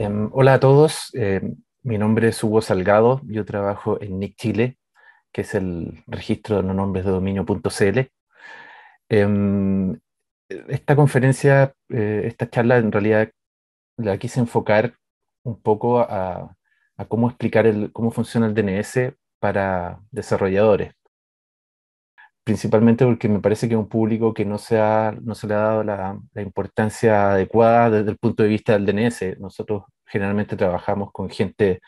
Hola a todos, mi nombre es Hugo Salgado, yo trabajo en NIC Chile, que es el registro de los nombres de dominio.cl. Em, esta conferencia, esta charla en realidad la quise enfocar un poco a cómo explicar cómo funciona el DNS para desarrolladores, principalmente porque me parece que es un público que no se le ha dado la importancia adecuada desde el punto de vista del DNS. Nosotros generalmente trabajamos con gente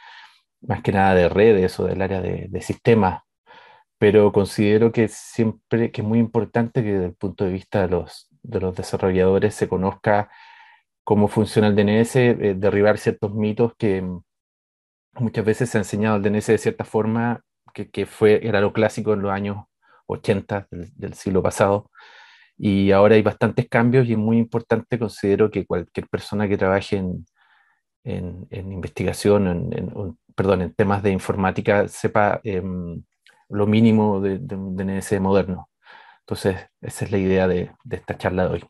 más que nada de redes o del área de sistemas, pero considero que siempre que es muy importante que desde el punto de vista de los desarrolladores se conozca cómo funciona el DNS, derribar ciertos mitos que muchas veces se ha enseñado el DNS de cierta forma, era lo clásico en los años 80 del siglo pasado, y ahora hay bastantes cambios y es muy importante, considero que cualquier persona que trabaje en investigación, perdón, en temas de informática, sepa lo mínimo de un DNS moderno. Entonces, esa es la idea de esta charla de hoy.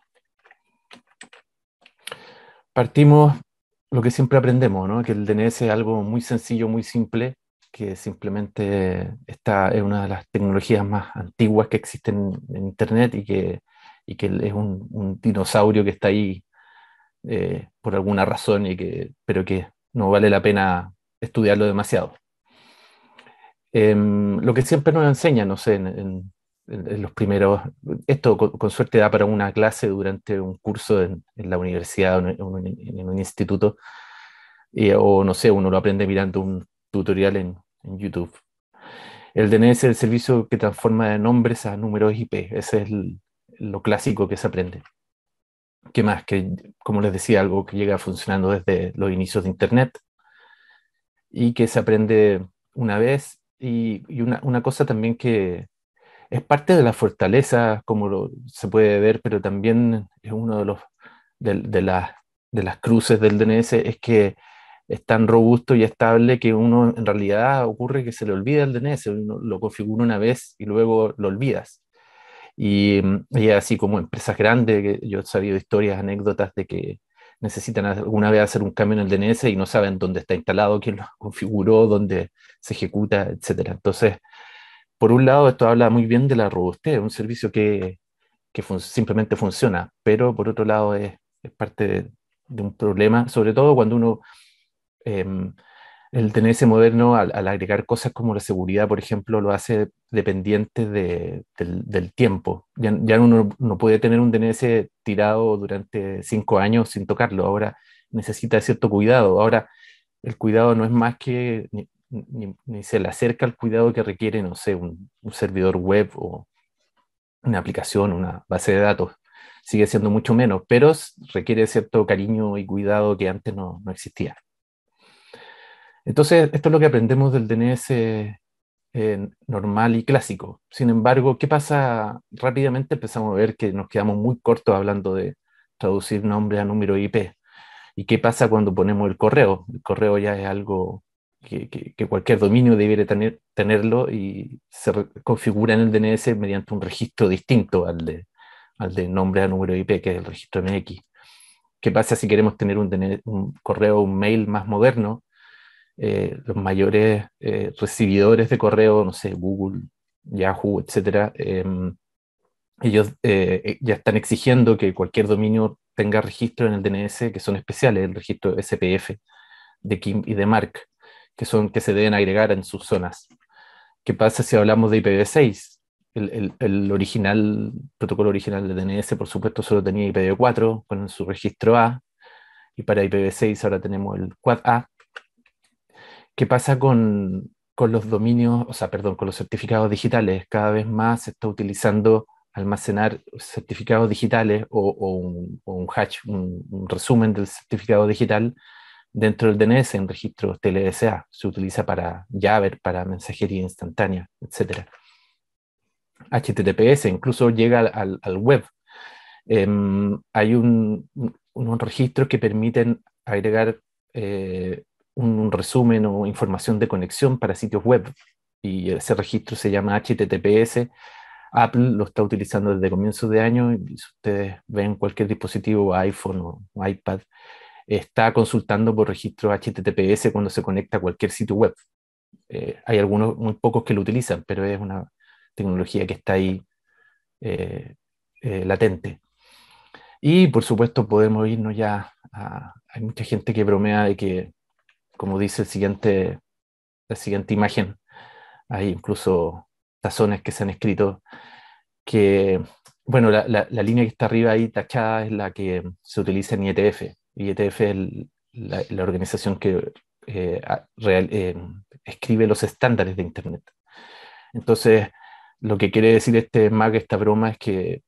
Partimos lo que siempre aprendemos, ¿no? Que el DNS es algo muy sencillo, muy simple, que simplemente es una de las tecnologías más antiguas que existen en Internet y que es un dinosaurio que está ahí por alguna razón, pero que no vale la pena estudiarlo demasiado. Lo que siempre nos enseña, no sé, en los primeros, esto con suerte da para una clase durante un curso en la universidad o en un instituto, o no sé, uno lo aprende mirando un tutorial en YouTube. El DNS es el servicio que transforma de nombres a números IP, ese es lo clásico que se aprende. ¿Qué más? Que, como les decía, algo que llega funcionando desde los inicios de Internet y que se aprende una vez. Y una cosa también que es parte de la fortaleza, como se puede ver, pero también es uno de de las cruces del DNS, es que es tan robusto y estable que uno en realidad ocurre que se le olvida el DNS, uno lo configura una vez y luego lo olvidas. Y así como empresas grandes, que yo he sabido historias, anécdotas de que necesitan alguna vez hacer un cambio en el DNS y no saben dónde está instalado, quién lo configuró, dónde se ejecuta, etcétera. Entonces, por un lado, esto habla muy bien de la robustez, un servicio que simplemente funciona, pero por otro lado es parte de un problema, sobre todo cuando uno em, el DNS moderno, al agregar cosas como la seguridad, por ejemplo, lo hace dependiente del tiempo. Ya uno no puede tener un DNS tirado durante 5 años sin tocarlo. Ahora necesita cierto cuidado. Ahora el cuidado no es más que ni se le acerca al cuidado que requiere, no sé, un servidor web o una aplicación, una base de datos. Sigue siendo mucho menos, pero requiere cierto cariño y cuidado que antes no existía. Entonces, esto es lo que aprendemos del DNS normal y clásico. Sin embargo, ¿qué pasa? Rápidamente empezamos a ver que nos quedamos muy cortos hablando de traducir nombre a número IP. ¿Y qué pasa cuando ponemos el correo? El correo ya es algo que cualquier dominio debiera tenerlo y configura en el DNS mediante un registro distinto al de nombre a número IP, que es el registro MX. ¿Qué pasa si queremos tener un correo, un mail más moderno? Los mayores recibidores de correo, no sé, Google, Yahoo, etcétera, ellos ya están exigiendo que cualquier dominio tenga registro en el DNS que son especiales, el registro SPF de Kim y de Mark, que se deben agregar en sus zonas. ¿Qué pasa si hablamos de IPv6? El original, protocolo original de DNS, por supuesto, solo tenía IPv4 con su registro A, y para IPv6 ahora tenemos el Quad A. ¿Qué pasa con los dominios, o sea, perdón, con los certificados digitales? Cada vez más se está utilizando almacenar certificados digitales o un hash, un resumen del certificado digital dentro del DNS en registros TLSA. Se utiliza para Jabber, para mensajería instantánea, etcétera. HTTPS incluso llega al web. Hay unos registros que permiten agregar un resumen o información de conexión para sitios web. Y ese registro se llama HTTPS. Apple lo está utilizando desde comienzos de año y si ustedes ven cualquier dispositivo, iPhone o iPad, está consultando por registro HTTPS cuando se conecta a cualquier sitio web. Hay algunos, muy pocos que lo utilizan, pero es una tecnología que está ahí latente. Y por supuesto podemos irnos ya hay mucha gente que bromea de que, como dice la siguiente imagen, hay incluso tazones que se han escrito que, bueno, la línea que está arriba ahí tachada es la que se utiliza en IETF. IETF es la organización que escribe los estándares de Internet. Entonces, lo que quiere decir este MAG, esta broma, es que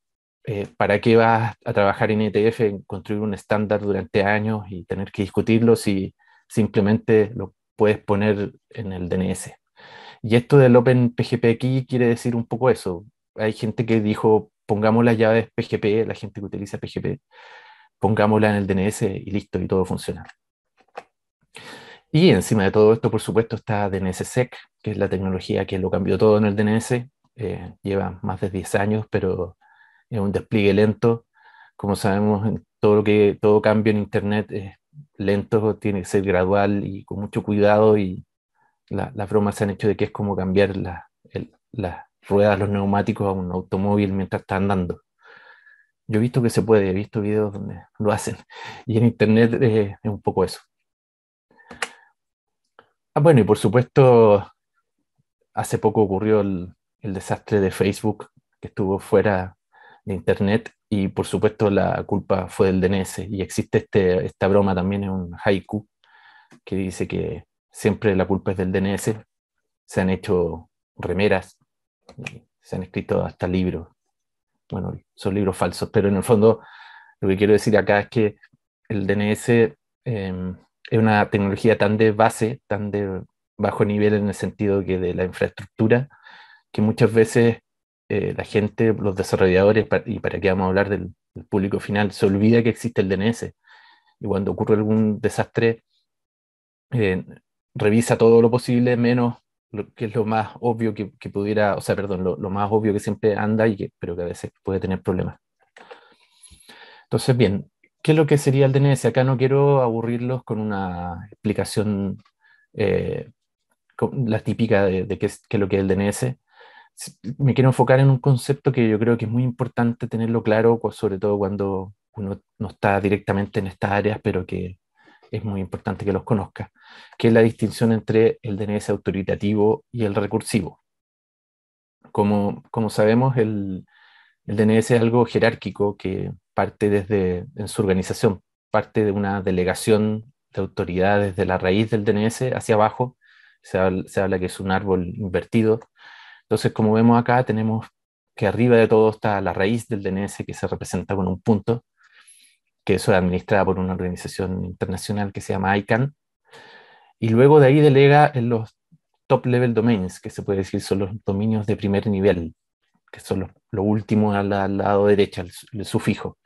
¿para qué vas a trabajar en IETF, en construir un estándar durante años y tener que discutirlo si simplemente lo puedes poner en el DNS? Y esto del OpenPGP aquí quiere decir un poco eso. Hay gente que dijo, pongamos las llaves PGP, la gente que utiliza PGP, pongámosla en el DNS y listo, y todo funciona. Y encima de todo esto, por supuesto, está DNSSEC, que es la tecnología que lo cambió todo en el DNS. Lleva más de 10 años, pero es un despliegue lento. Como sabemos, todo cambio en Internet es lento, tiene que ser gradual y con mucho cuidado, y las bromas se han hecho de que es como cambiar las ruedas, los neumáticos a un automóvil mientras está andando. Yo he visto que se puede, he visto videos donde lo hacen, y en Internet es un poco eso. Bueno, y por supuesto, hace poco ocurrió el desastre de Facebook, que estuvo fuera de Internet, y por supuesto la culpa fue del DNS, y existe esta broma también en un haiku que dice que siempre la culpa es del DNS. Se han hecho remeras, se han escrito hasta libros. Bueno, son libros falsos, pero en el fondo lo que quiero decir acá es que el DNS es una tecnología tan de base, tan de bajo nivel en el sentido que de la infraestructura, que muchas veces la gente, los desarrolladores, y para qué vamos a hablar del público final, se olvida que existe el DNS. Y cuando ocurre algún desastre, eh, revisa todo lo posible, menos lo que es lo más obvio que pudiera, o sea, perdón, lo más obvio que siempre anda, pero que a veces puede tener problemas. Entonces, bien, ¿qué es lo que sería el DNS? Acá no quiero aburrirlos con una explicación, eh, la típica de qué es lo que es el DNS. Me quiero enfocar en un concepto que yo creo que es muy importante tenerlo claro, sobre todo cuando uno no está directamente en estas áreas, pero que es muy importante que los conozca, que es la distinción entre el DNS autoritativo y el recursivo. Como sabemos, el DNS es algo jerárquico que parte en su organización, parte de una delegación de autoridad desde la raíz del DNS hacia abajo. Se habla que es un árbol invertido. Entonces, como vemos acá, tenemos que arriba de todo está la raíz del DNS, que se representa con un punto, que eso es administrada por una organización internacional que se llama ICANN, y luego de ahí delega en los top level domains, que se puede decir son los dominios de primer nivel, que son lo último al lado derecho, el sufijo.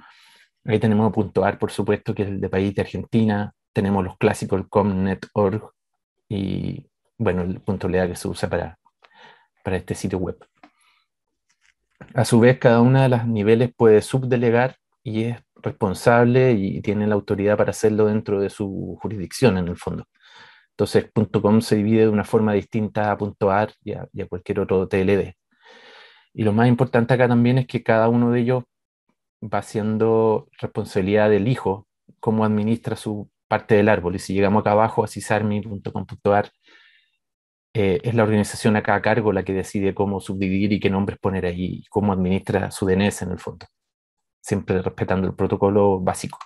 Ahí tenemos .ar, por supuesto, que es el de país de Argentina. Tenemos los clásicos, el com.net.org, y bueno, el .lea que se usa para este sitio web. A su vez, cada una de las niveles puede subdelegar y es responsable y tiene la autoridad para hacerlo dentro de su jurisdicción, en el fondo. Entonces, .com se divide de una forma distinta a .ar y a cualquier otro TLD. Y lo más importante acá también es que cada uno de ellos va siendo responsabilidad del hijo, cómo administra su parte del árbol. Y si llegamos acá abajo a cisarmi.com.ar, es la organización acá a cargo la que decide cómo subdividir y qué nombres poner ahí, y cómo administra su DNS en el fondo, siempre respetando el protocolo básico.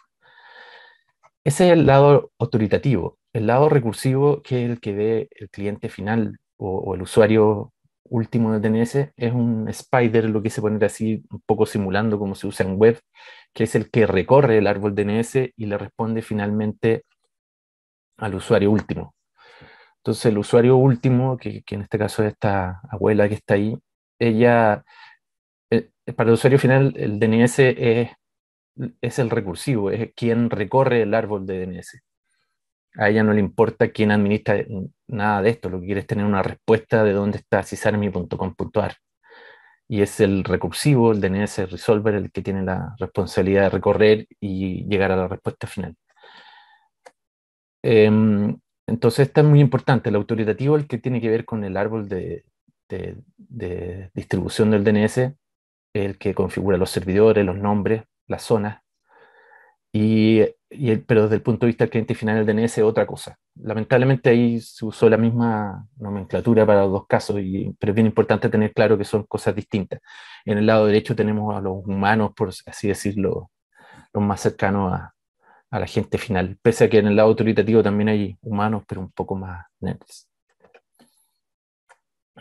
Ese es el lado autoritativo. El lado recursivo, que es el que ve el cliente final o el usuario último del DNS, es un spider, lo quise poner así, un poco simulando como se usa en web, que es el que recorre el árbol DNS y le responde finalmente al usuario último. Entonces el usuario último, que en este caso es esta abuela que está ahí, ella, para el usuario final el DNS es el recursivo, es quien recorre el árbol de DNS. A ella no le importa quién administra nada de esto, lo que quiere es tener una respuesta de dónde está cisarmi.com.ar. Y es el recursivo, el DNS resolver, el que tiene la responsabilidad de recorrer y llegar a la respuesta final. Entonces, esto es muy importante. El autoritativo, el que tiene que ver con el árbol de distribución del DNS, el que configura los servidores, los nombres, las zonas, pero desde el punto de vista del cliente final, el DNS es otra cosa. Lamentablemente ahí se usó la misma nomenclatura para los dos casos, pero es bien importante tener claro que son cosas distintas. En el lado derecho tenemos a los humanos, por así decirlo, los más cercanos a la gente final, pese a que en el lado autoritativo también hay humanos, pero un poco más nerds.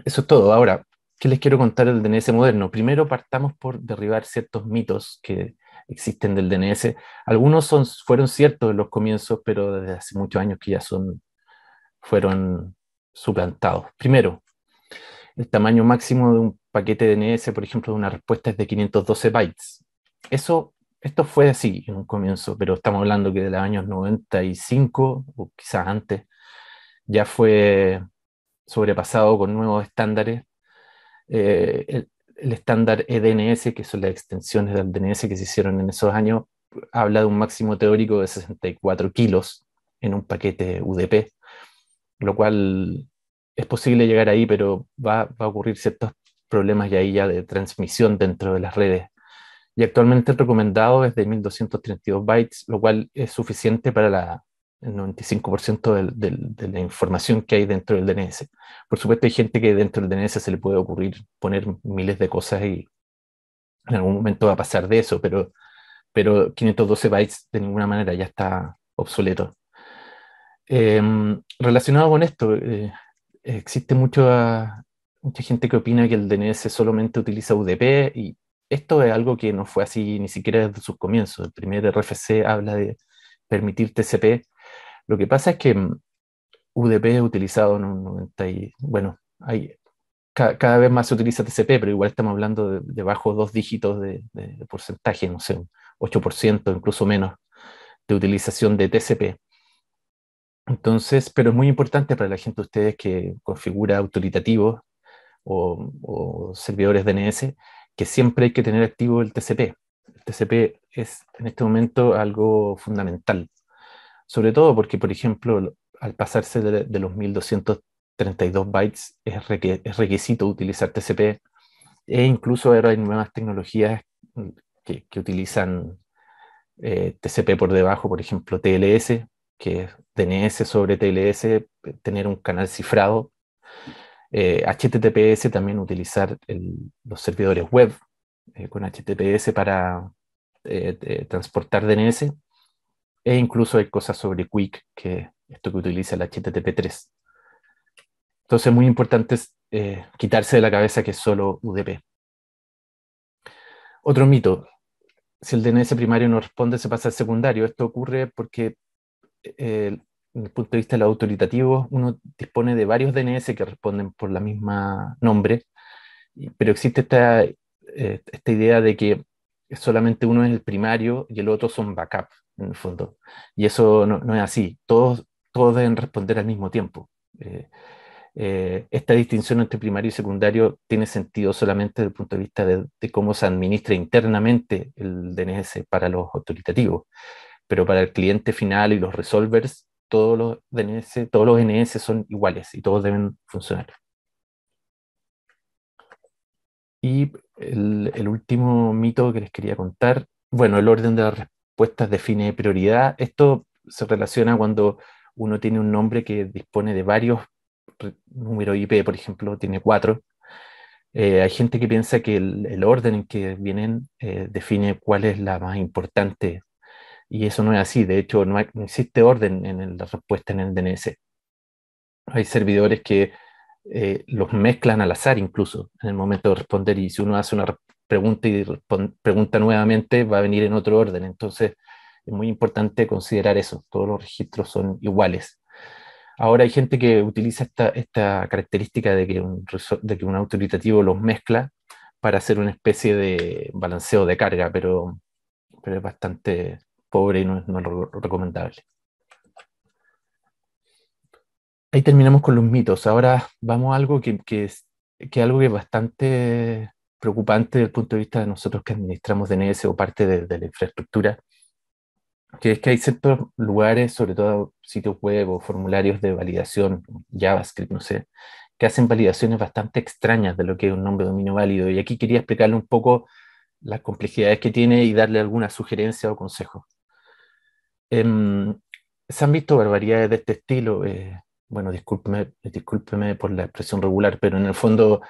Eso es todo. Ahora, ¿qué les quiero contar del DNS moderno? Primero partamos por derribar ciertos mitos que existen del DNS. Algunos fueron ciertos en los comienzos, pero desde hace muchos años que ya fueron suplantados. Primero, el tamaño máximo de un paquete DNS, por ejemplo, de una respuesta es de 512 bytes. Esto fue así en un comienzo, pero estamos hablando que de los años 95 o quizás antes, ya fue sobrepasado con nuevos estándares. El estándar eDNS, que son las extensiones del DNS que se hicieron en esos años, habla de un máximo teórico de 64 kilos en un paquete UDP, lo cual es posible llegar ahí, pero va a ocurrir ciertos problemas ya ahí ya de transmisión dentro de las redes. Y actualmente el recomendado es de 1232 bytes, lo cual es suficiente para el 95% de la información que hay dentro del DNS. Por supuesto, hay gente que dentro del DNS se le puede ocurrir poner miles de cosas y en algún momento va a pasar de eso, pero 512 bytes de ninguna manera ya está obsoleto. Relacionado con esto, existe mucha gente que opina que el DNS solamente utiliza UDP y esto es algo que no fue así ni siquiera desde sus comienzos. El primer RFC habla de permitir TCP. Lo que pasa es que UDP es utilizado en un 90 y, bueno, cada vez más se utiliza TCP, pero igual estamos hablando de bajo dos dígitos de porcentaje, no sé, un 8%, incluso menos, de utilización de TCP. Entonces, pero es muy importante para la gente de ustedes que configura autoritativos o servidores DNS, que siempre hay que tener activo el TCP. El TCP es en este momento algo fundamental, sobre todo porque, por ejemplo, al pasarse de los 1232 bytes es requisito utilizar TCP e incluso ahora hay nuevas tecnologías que utilizan TCP por debajo, por ejemplo, TLS, que es DNS sobre TLS, tener un canal cifrado. HTTPS también utilizar los servidores web con HTTPS para transportar DNS. E incluso hay cosas sobre Quick, que es esto que utiliza el HTTP3. Entonces es muy importante quitarse de la cabeza que es solo UDP. Otro mito, si el DNS primario no responde, se pasa al secundario. Esto ocurre porque desde el punto de vista de los autoritativos, uno dispone de varios DNS que responden por la misma nombre, pero existe esta idea de que solamente uno es el primario y el otro son backup, en el fondo. Y eso no es así. Todos deben responder al mismo tiempo. Esta distinción entre primario y secundario tiene sentido solamente desde el punto de vista de cómo se administra internamente el DNS para los autoritativos, pero para el cliente final y los resolvers, todos los DNS, todos los NS son iguales y todos deben funcionar. Y el último mito que les quería contar, bueno, el orden de las respuestas define prioridad. Esto se relaciona cuando uno tiene un nombre que dispone de varios números IP, por ejemplo, tiene cuatro. Hay gente que piensa que el orden en que vienen define cuál es la más importante y eso no es así. De hecho, no existe orden en la respuesta en el DNS. Hay servidores que los mezclan al azar incluso en el momento de responder y si uno hace una pregunta y pregunta nuevamente va a venir en otro orden. Entonces es muy importante considerar eso. Todos los registros son iguales. Ahora hay gente que utiliza esta característica de que un autoritativo los mezcla para hacer una especie de balanceo de carga, pero es bastante pobre y no es lo recomendable. Ahí terminamos con los mitos. Ahora vamos a algo que algo que es bastante preocupante desde el punto de vista de nosotros que administramos DNS o parte de la infraestructura. que es que hay ciertos lugares, sobre todo sitios web o formularios de validación, JavaScript, no sé, que hacen validaciones bastante extrañas de lo que es un nombre de dominio válido. Y aquí quería explicarle un poco las complejidades que tiene y darle alguna sugerencia o consejo. Em, Se han visto barbaridades de este estilo. Bueno, discúlpeme por la expresión regular, pero en el fondo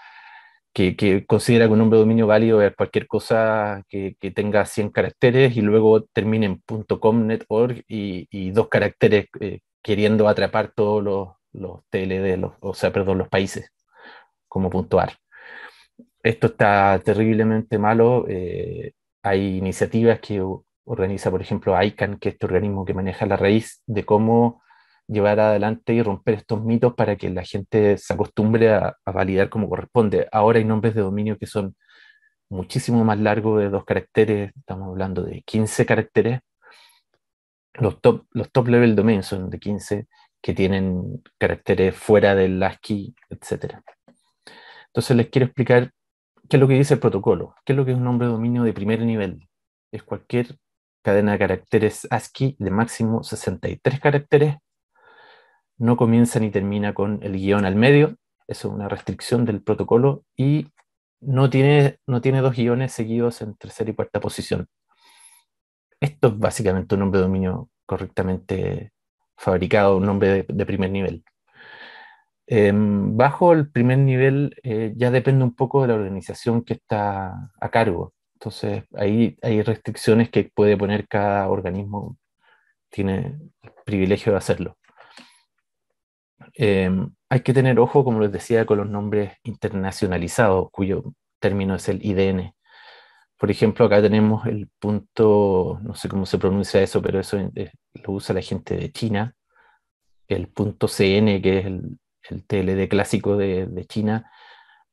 que considera que un nombre de dominio válido es cualquier cosa que tenga 100 caracteres y luego termine en .com, .net.org y dos caracteres queriendo atrapar todos los TLD, o sea, perdón, los países como .ar. Esto está terriblemente malo. Hay iniciativas que organiza, por ejemplo, ICANN, que es este organismo que maneja la raíz de cómo llevar adelante y romper estos mitos para que la gente se acostumbre a validar como corresponde. Ahora hay nombres de dominio que son muchísimo más largos de 2 caracteres, estamos hablando de 15 caracteres. Los top level domains son de 15, que tienen caracteres fuera del ASCII, etcétera. Entonces les quiero explicar qué es lo que dice el protocolo, qué es lo que es un nombre de dominio de primer nivel. Es cualquier cadena de caracteres ASCII de máximo 63 caracteres, no comienza ni termina con el guión al medio, eso es una restricción del protocolo, y no tiene 2 guiones seguidos en tercera y cuarta posición. Esto es básicamente un nombre de dominio correctamente fabricado, un nombre de primer nivel. Bajo el primer nivel ya depende un poco de la organización que está a cargo. Entonces, ahí hay restricciones que puede poner cada organismo, tiene el privilegio de hacerlo. Hay que tener ojo, como les decía, con los nombres internacionalizados, cuyo término es el IDN. Por ejemplo, acá tenemos el punto, no sé cómo se pronuncia eso, pero eso lo usa la gente de China, el punto CN, que es el TLD clásico de China.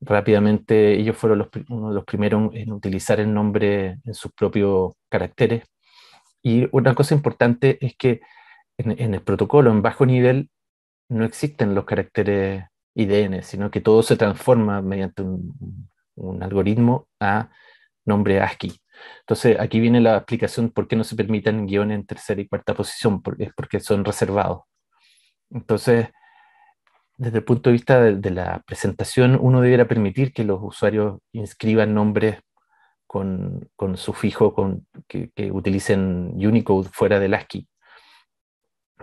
Rápidamente ellos fueron uno de los primeros en utilizar el nombre en sus propios caracteres. Y una cosa importante es que en el protocolo, en bajo nivel, no existen los caracteres IDN, sino que todo se transforma mediante un algoritmo a nombre ASCII. Entonces, aquí viene la explicación por qué no se permiten guiones en tercera y cuarta posición, es porque son reservados. Entonces, desde el punto de vista de la presentación, uno debería permitir que los usuarios inscriban nombres con sufijo que utilicen Unicode fuera del ASCII.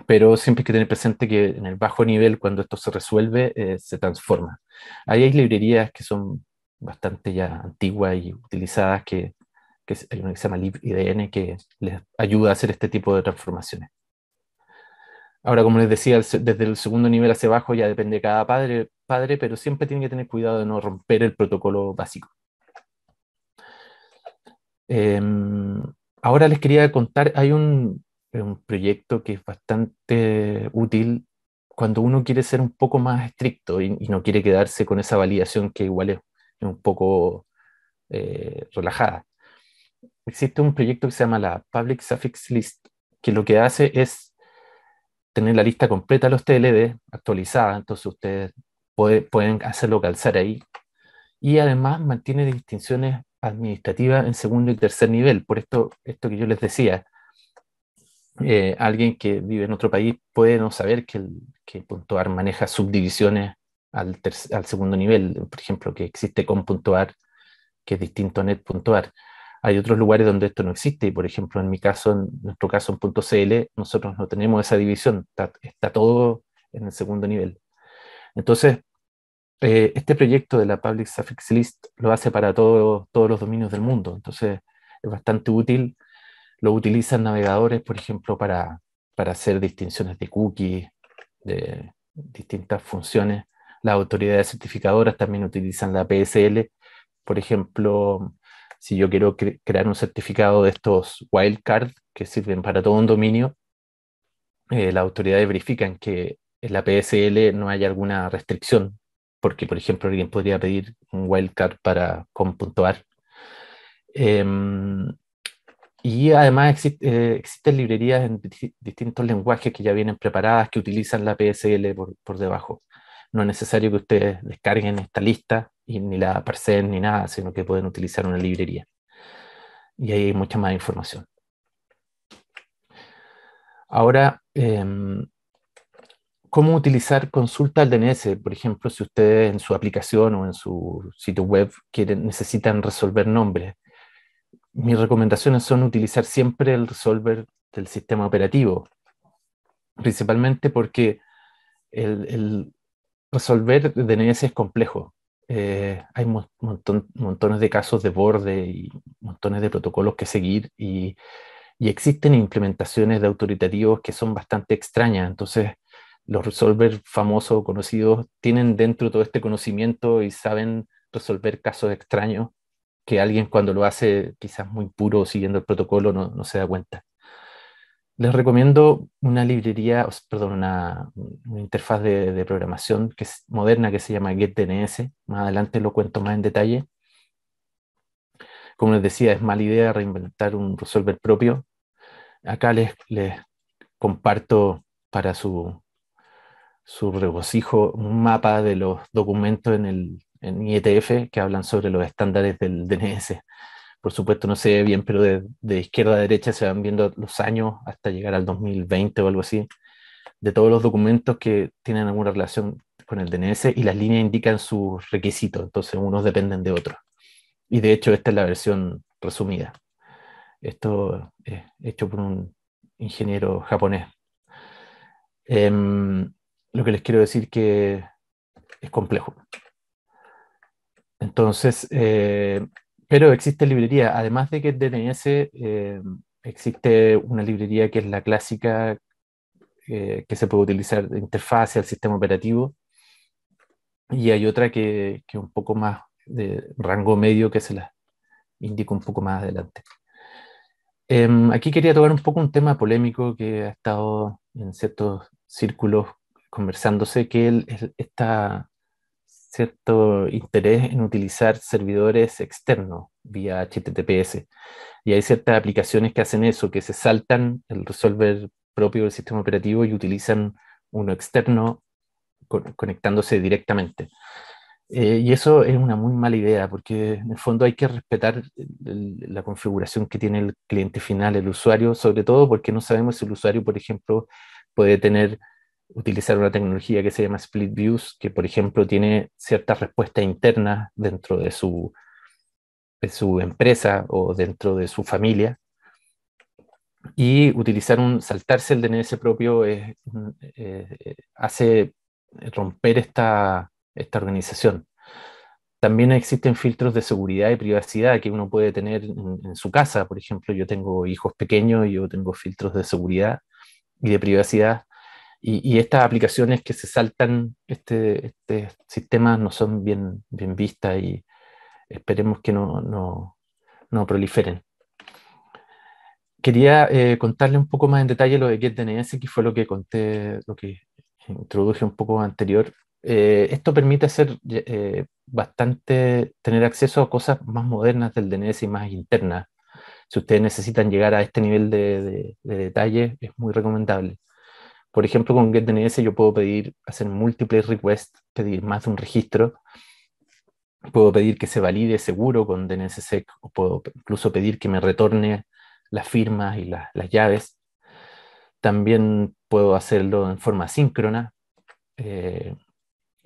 Pero siempre hay que tener presente que en el bajo nivel, cuando esto se resuelve, se transforma. Ahí hay librerías que son bastante ya antiguas y utilizadas, hay una que se llama libidn, que les ayuda a hacer este tipo de transformaciones. Ahora, como les decía, desde el segundo nivel hacia abajo ya depende de cada padre, pero siempre tienen que tener cuidado de no romper el protocolo básico. Em, Ahora les quería contar, hay un proyecto que es bastante útil cuando uno quiere ser un poco más estricto y no quiere quedarse con esa validación que igual es un poco relajada. Existe un proyecto que se llama la Public Suffix List, que lo que hace es tener la lista completa de los TLD actualizada, entonces ustedes pueden hacerlo calzar ahí, y además mantiene distinciones administrativas en segundo y tercer nivel. Por esto que yo les decía, alguien que vive en otro país puede no saber que .ar maneja subdivisiones al segundo nivel, por ejemplo, que existe con .ar, que es distinto a net.ar. Hay otros lugares donde esto no existe, y por ejemplo, en nuestro caso en .cl, nosotros no tenemos esa división, está todo en el segundo nivel. Entonces, este proyecto de la Public Suffix List lo hace para todos los dominios del mundo, entonces es bastante útil. Lo utilizan navegadores, por ejemplo, para hacer distinciones de cookies, de distintas funciones. Las autoridades certificadoras también utilizan la PSL. Por ejemplo, si yo quiero crear un certificado de estos wildcards que sirven para todo un dominio, las autoridades verifican que en la PSL no haya alguna restricción, porque, por ejemplo, alguien podría pedir un wildcard para com.ar. Y además existen librerías en distintos lenguajes que ya vienen preparadas, que utilizan la PSL por debajo. No es necesario que ustedes descarguen esta lista y ni la parseen ni nada, sino que pueden utilizar una librería. Y ahí hay mucha más información. Ahora, ¿cómo utilizar consulta al DNS? Por ejemplo, si ustedes en su aplicación o en su sitio web necesitan resolver nombres, mis recomendaciones son utilizar siempre el resolver del sistema operativo, principalmente porque el resolver DNS es complejo. Hay montones de casos de borde y montones de protocolos que seguir y existen implementaciones de autoritativos que son bastante extrañas. Entonces, los resolvers famosos o conocidos tienen dentro todo este conocimiento y saben resolver casos extraños que alguien cuando lo hace quizás muy puro siguiendo el protocolo no se da cuenta. Les recomiendo una librería, perdón, una interfaz de programación que es moderna que se llama GetDNS. Más adelante lo cuento más en detalle. Como les decía, es mala idea reinventar un resolver propio. Acá les comparto para su regocijo un mapa de los documentos en IETF que hablan sobre los estándares del DNS. Por supuesto no se ve bien, pero de izquierda a derecha se van viendo los años hasta llegar al 2020 o algo así, de todos los documentos que tienen alguna relación con el DNS y las líneas indican sus requisitos, entonces unos dependen de otros. Y de hecho esta es la versión resumida. Esto es hecho por un ingeniero japonés. Em, lo que les quiero decir que es complejo. Entonces, pero existe librería, además de que el DNS, existe una librería que es la clásica, que se puede utilizar de interfaz al sistema operativo, y hay otra que un poco más de rango medio que se la indico un poco más adelante. Aquí quería tocar un poco un tema polémico que ha estado en ciertos círculos conversándose, que está cierto interés en utilizar servidores externos vía HTTPS. Y hay ciertas aplicaciones que hacen eso, que se saltan el resolver propio del sistema operativo y utilizan uno externo conectándose directamente. Y eso es una muy mala idea, porque en el fondo hay que respetar la configuración que tiene el cliente final, el usuario, sobre todo porque no sabemos si el usuario, por ejemplo, puede utilizar una tecnología que se llama Split Views, que por ejemplo tiene ciertas respuestas internas dentro de su empresa o dentro de su familia, y saltarse el DNS propio hace romper esta organización. También existen filtros de seguridad y privacidad que uno puede tener en su casa. Por ejemplo, yo tengo hijos pequeños y yo tengo filtros de seguridad y de privacidad. Y estas aplicaciones que se saltan este sistema no son bien vistas y esperemos que no proliferen. Quería contarle un poco más en detalle lo de GetDNS, que fue lo que conté, lo que introduje un poco anterior. Esto permite tener acceso a cosas más modernas del DNS y más internas. Si ustedes necesitan llegar a este nivel de detalle, es muy recomendable. Por ejemplo, con GetDNS yo puedo hacer múltiples requests, pedir más de un registro, puedo pedir que se valide seguro con DNSSEC, o puedo incluso pedir que me retorne las firmas y las llaves. También puedo hacerlo en forma síncrona. eh,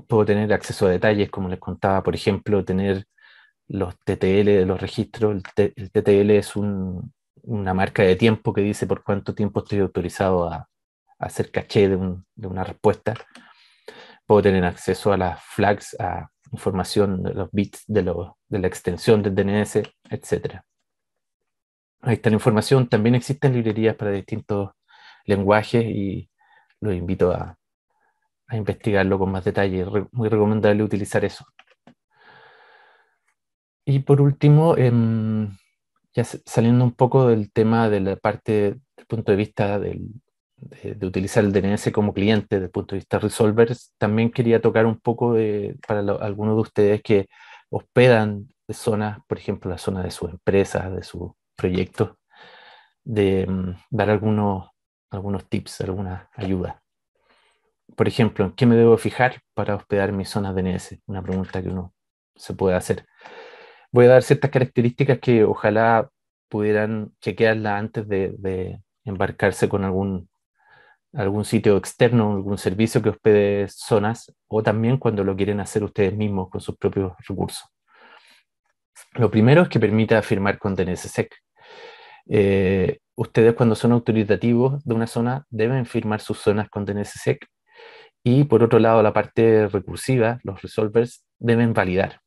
Puedo tener acceso a detalles, como les contaba, por ejemplo, tener los TTL de los registros. El TTL es una marca de tiempo que dice por cuánto tiempo estoy autorizado a hacer caché de una respuesta. Puedo tener acceso a las flags, a información de los bits de la extensión del DNS, etc. Ahí está la información. También existen librerías para distintos lenguajes y los invito a investigarlo con más detalle. Muy recomendable utilizar eso. Y por último, ya saliendo un poco del tema de la parte del punto de vista de utilizar el DNS como cliente, desde el punto de vista resolvers, también quería tocar un poco para algunos de ustedes que hospedan de zonas, por ejemplo, la zona de sus empresas, de sus proyectos, dar algunos tips, algunas ayudas. Por ejemplo, ¿en qué me debo fijar para hospedar mis zonas DNS? Una pregunta que uno se puede hacer. Voy a dar ciertas características que ojalá pudieran chequearla antes de embarcarse con algún algún sitio externo, algún servicio que hospede zonas, o también cuando lo quieren hacer ustedes mismos con sus propios recursos. Lo primero es que permita firmar con DNSSEC. Ustedes cuando son autoritativos de una zona deben firmar sus zonas con DNSSEC, y por otro lado la parte recursiva, los resolvers, deben validar.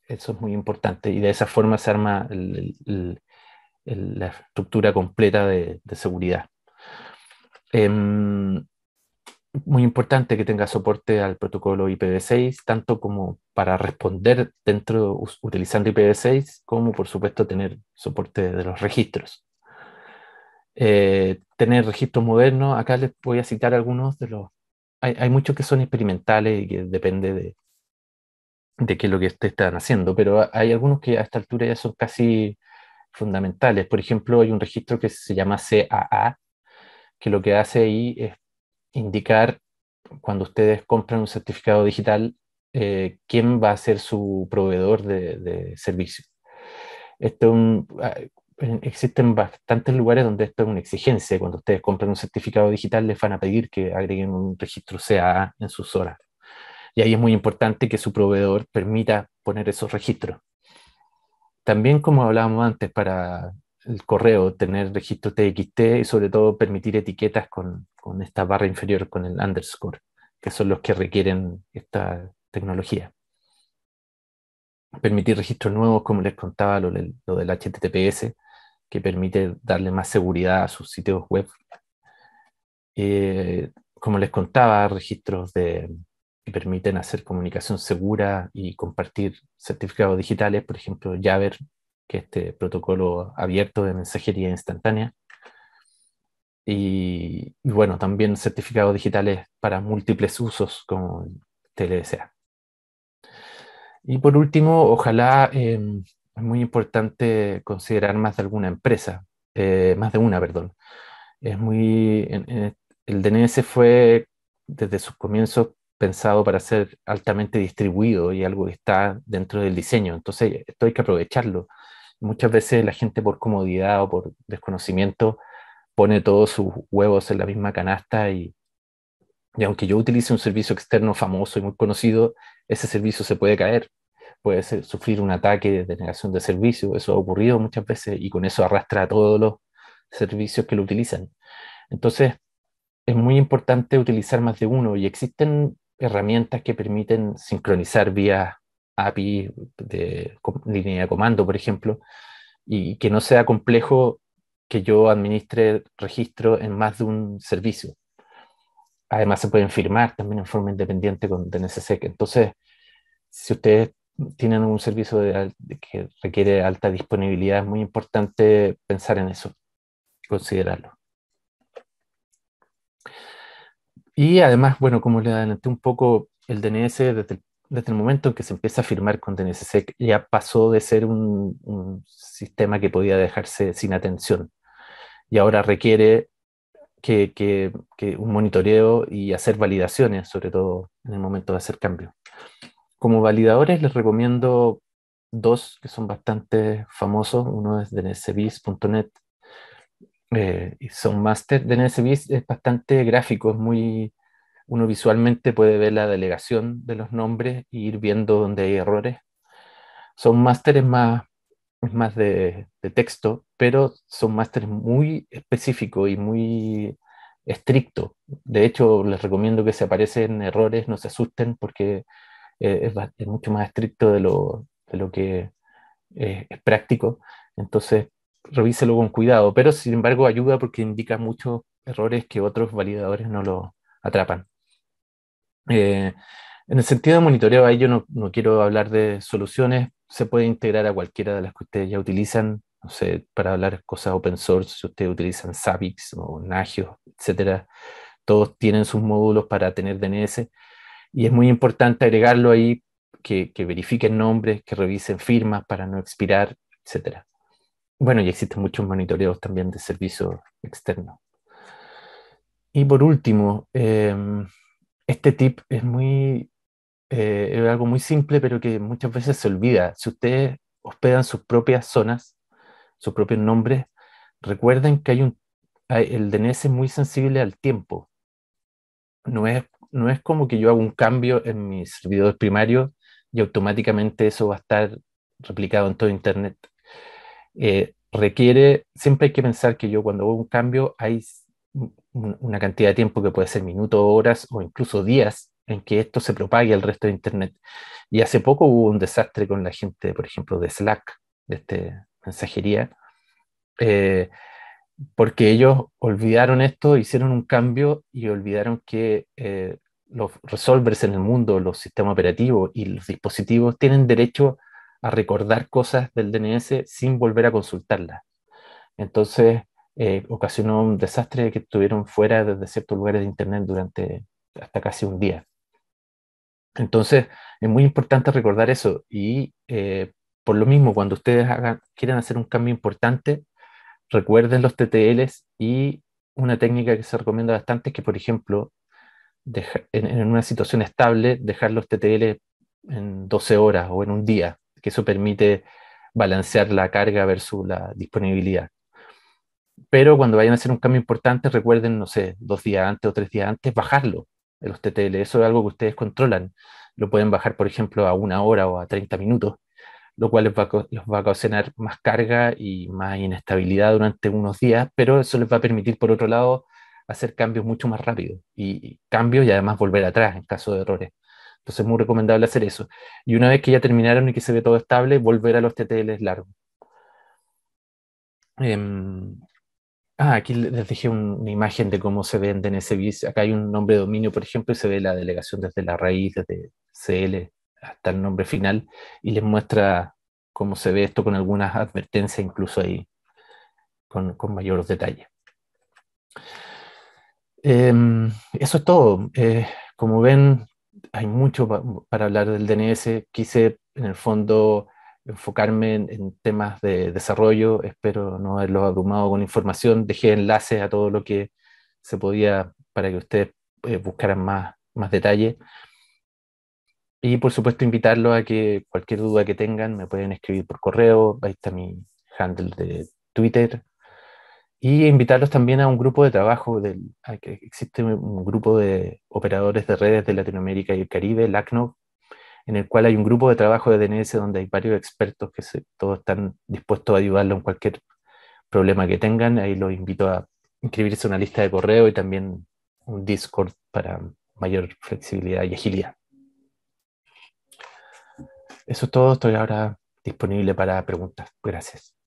Eso es muy importante y de esa forma se arma la estructura completa de seguridad. Muy importante que tenga soporte al protocolo IPv6, tanto como para responder utilizando IPv6, como por supuesto tener soporte de los registros. Tener registros modernos, acá les voy a citar algunos de los... Hay muchos que son experimentales y que depende de qué es lo que ustedes están haciendo, pero hay algunos que a esta altura ya son casi fundamentales. Por ejemplo, hay un registro que se llama CAA, que lo que hace ahí es indicar cuando ustedes compran un certificado digital, quién va a ser su proveedor de servicio. Existen bastantes lugares donde esto es una exigencia. Cuando ustedes compran un certificado digital, les van a pedir que agreguen un registro CAA en sus horas. Y ahí es muy importante que su proveedor permita poner esos registros. También, como hablábamos antes, para el correo, tener registro TXT y sobre todo permitir etiquetas con esta barra inferior, con el underscore, que son los que requieren esta tecnología. Permitir registros nuevos, como les contaba, lo del HTTPS, que permite darle más seguridad a sus sitios web. Como les contaba, registros que permiten hacer comunicación segura y compartir certificados digitales, por ejemplo, Jabber, que es este protocolo abierto de mensajería instantánea. Y bueno, también certificados digitales para múltiples usos, como el TLSA. Y por último, ojalá, es muy importante considerar más de alguna empresa, más de una, perdón. El DNS fue desde sus comienzos pensado para ser altamente distribuido y algo que está dentro del diseño. Entonces, esto hay que aprovecharlo. Muchas veces la gente por comodidad o por desconocimiento pone todos sus huevos en la misma canasta y aunque yo utilice un servicio externo famoso y muy conocido, ese servicio se puede caer, sufrir un ataque de negación de servicio. Eso ha ocurrido muchas veces y con eso arrastra a todos los servicios que lo utilizan. Entonces, es muy importante utilizar más de uno y existen herramientas que permiten sincronizar vía API de línea de comando, por ejemplo, y que no sea complejo que yo administre registro en más de un servicio. Además, se pueden firmar también en forma independiente con DNSSEC. Entonces, si ustedes tienen un servicio que requiere alta disponibilidad, es muy importante pensar en eso, considerarlo. Y además, bueno, como le adelanté un poco, el DNS desde el momento en que se empieza a firmar con DNSSEC ya pasó de ser un sistema que podía dejarse sin atención y ahora requiere que un monitoreo y hacer validaciones, sobre todo en el momento de hacer cambios. Como validadores les recomiendo dos que son bastante famosos. Uno es dnsbis.net, y Soundmaster. DNSBis es bastante gráfico, uno visualmente puede ver la delegación de los nombres e ir viendo dónde hay errores. Soundmaster es más de texto, pero Soundmaster es muy específico y muy estricto. De hecho, les recomiendo que si aparecen errores no se asusten porque es mucho más estricto de lo que es práctico. Entonces, revíselo con cuidado, pero sin embargo ayuda porque indica muchos errores que otros validadores no lo atrapan. Eh, en el sentido de monitoreo, ahí yo no quiero hablar de soluciones, se puede integrar a cualquiera de las que ustedes ya utilizan, no sé, para hablar cosas open source, si ustedes utilizan Zabbix o Nagios, etcétera, todos tienen sus módulos para tener DNS y es muy importante agregarlo ahí, que verifiquen nombres, que revisen firmas para no expirar, etcétera. Bueno, y existen muchos monitoreos también de servicios externos. Y por último, este tip es algo muy simple, pero que muchas veces se olvida. Si ustedes hospedan sus propias zonas, sus propios nombres, recuerden que el DNS es muy sensible al tiempo. no es como que yo hago un cambio en mis servidores primarios y automáticamente eso va a estar replicado en todo Internet. Siempre hay que pensar que yo cuando hago un cambio hay una cantidad de tiempo que puede ser minutos, horas o incluso días en que esto se propague al resto de Internet. Y hace poco hubo un desastre con la gente, por ejemplo, de Slack, de este mensajería, eh, porque ellos olvidaron esto, hicieron un cambio y olvidaron que los resolvers en el mundo, los sistemas operativos y los dispositivos tienen derecho a recordar cosas del DNS sin volver a consultarlas. Entonces, ocasionó un desastre que estuvieron fuera desde ciertos lugares de Internet durante hasta casi un día. Entonces, es muy importante recordar eso y por lo mismo, cuando ustedes quieran hacer un cambio importante, recuerden los TTLs y una técnica que se recomienda bastante es que, por ejemplo, en una situación estable, dejar los TTL en 12 horas o en un día, que eso permite balancear la carga versus la disponibilidad. Pero cuando vayan a hacer un cambio importante, recuerden, no sé, 2 días antes o 3 días antes, bajarlo de los TTL. Eso es algo que ustedes controlan. Lo pueden bajar, por ejemplo, a 1 hora o a 30 minutos, lo cual les va a ocasionar más carga y más inestabilidad durante unos días, pero eso les va a permitir, por otro lado, hacer cambios mucho más rápido y cambios y además volver atrás en caso de errores. Entonces es muy recomendable hacer eso. Y una vez que ya terminaron y que se ve todo estable, volver a los TTLs largos. Em, aquí les dejé una imagen de cómo se ve en DNSBIS. Acá hay un nombre de dominio, por ejemplo, y se ve la delegación desde la raíz, desde CL hasta el nombre final, y les muestra cómo se ve esto con algunas advertencias, incluso ahí con mayor detalle. Eso es todo. Como ven, hay mucho para hablar del DNS. Quise, en el fondo, enfocarme en temas de desarrollo. Espero no haberlos abrumado con información. Dejé enlaces a todo lo que se podía para que ustedes buscaran más detalle. Y por supuesto, invitarlos a que cualquier duda que tengan me pueden escribir por correo. Ahí está mi handle de Twitter. Y invitarlos también a un grupo de trabajo, a que existe un grupo de operadores de redes de Latinoamérica y el Caribe, el ACNOV, en el cual hay un grupo de trabajo de DNS donde hay varios expertos que todos están dispuestos a ayudarlo en cualquier problema que tengan. Ahí los invito a inscribirse en una lista de correo y también un Discord para mayor flexibilidad y agilidad. Eso es todo, estoy ahora disponible para preguntas. Gracias.